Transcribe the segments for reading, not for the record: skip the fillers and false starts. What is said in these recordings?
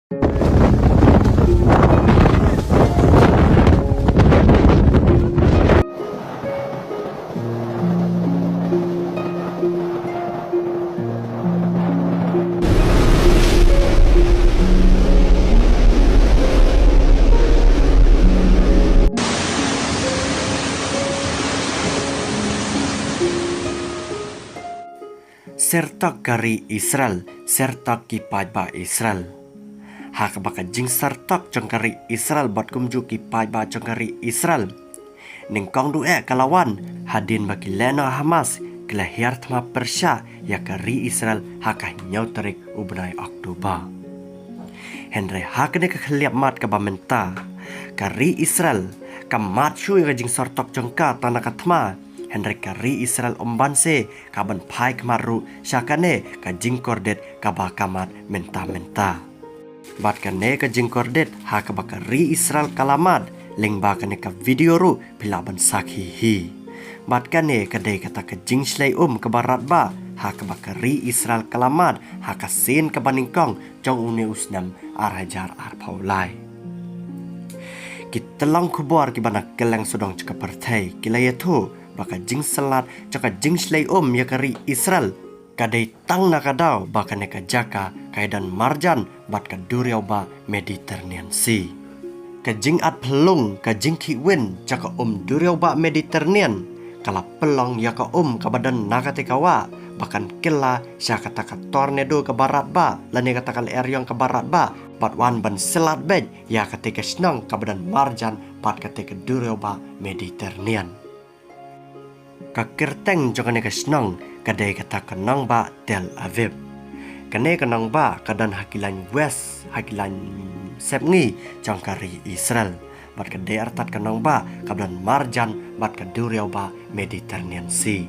Serta kari Israel, serta kipai ba Israel. Hak baka jing sertak cengkari Israel bat kumju kipai ba cengkari Israel. Ningkong du'e kalawan, hadin bagi lena Hamas, kelahir thma Persya, ya kari Israel hakah nyau tarik ubnai Oktober. Henry hakne kekeliap mat kabamenta, kari Israel, kamat shui kajing sertak cengka tanah katma, Henry kari Israel ombanse kaban pai kemaru syakane kajing kordet kabakamat menta-menta. Bat kane kajing kordet ha kabakari Israel kalamat lingba kane ka video ru pilaban sakhihi. Bat kane kadai kata kajing slay kebarat ba ha kabakari Israel kalamat ha kasin kabaningkong jong une usnam arajar arpaulai. Kitelang kubor kibana keleng sodong ceka partai kilayatu baka jing selat caka jing slay ya kari Israel kadai tang nakadau baka neka jaka kaidan marjan bat ka duriau ba Mediterranean Sea kajing at pelung kajing kiwin caka duriau ba Mediterranean kala pelong ya ka kabadan nakate kawa bahkan kela sya kata ka tornado ke barat ba lani kata kal eryong ke barat ba bat wan ban selat bej ya ketika senang kabadan marjan bat ketika duriau ba Mediterranean kakirteng jokane kesnong kadai kata kenong ba Tel Aviv kane kenong ba kadan hakilan west hakilan sepngi jangkari Israel bat kadai artat kenong ba kadan marjan bat kaduriau ba Mediterranean Sea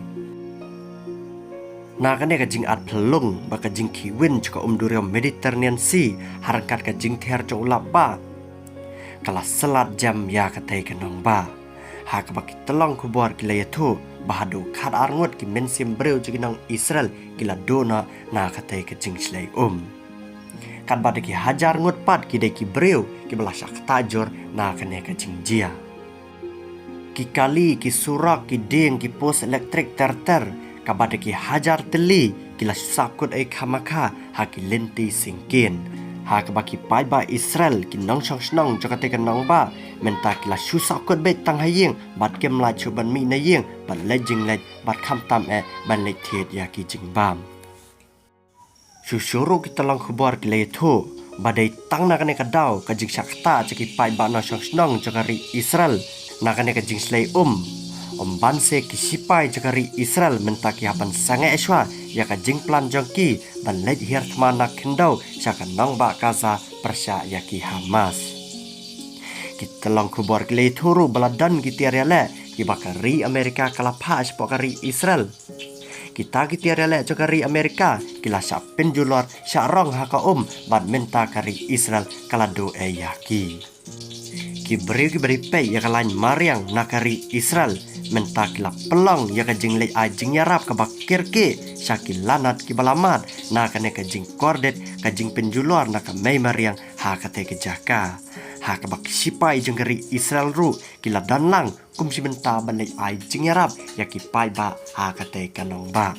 na kane kajing at pelung ba kajing kiwin jaka duriau Mediterranean Sea harkat kajing ter ulap ba kala selat jam ya katai kenong ba ha kabaki telong kubor kilayatu bahadu kad arngot ki mensim breu jiginang Israel gila dona na katai kejing slay kad badaki hajar ngot pat ki deki breu ki belasak tajur na kane kejing jia ki kali ki surak ki ding ki pos elektrik terter kabadaki hajar teli kila sakut ai kamaka haki lenti singkin ha kabaki pai ba Israel ki nong song snong jakate kan nong ba menta kila susah kot bet tang hayeng bat kem la chuban mi na yeng bat lejing lej bat kham tam ban le thiet ya ki jing bam susuru kita lang khubor kile thu badai tang na kane kadau ka jing sakta chaki pai ba na song snong jakari Israel na kane ka jing slay banse ki sipai jakari Israel menta ki hapan sange eswa ya ka jing plan jongki ban lej hier thmana kendau syaka nong ba kaza Persya ya ki Hamas kita lang kubor kile thuru baladan gitiarele ki bakari Amerika kala pas pokari Israel kita gitiarele jokari Amerika kila sapin julor syarong haka bad menta kari Israel kala do yaki ki beri pe ya kalain mariang nakari Israel menta kila pelong ya kajing le ajing yarap ka bakir ke syakil lanat ki balamat na kane kajing kordet kajing penjulor na ka mai mariang ha kate kejaka ha kabak sipai jenggeri Israel ru kila danlang kum si menta balai ai jingyarap ya kipai ba ha kate kanong ba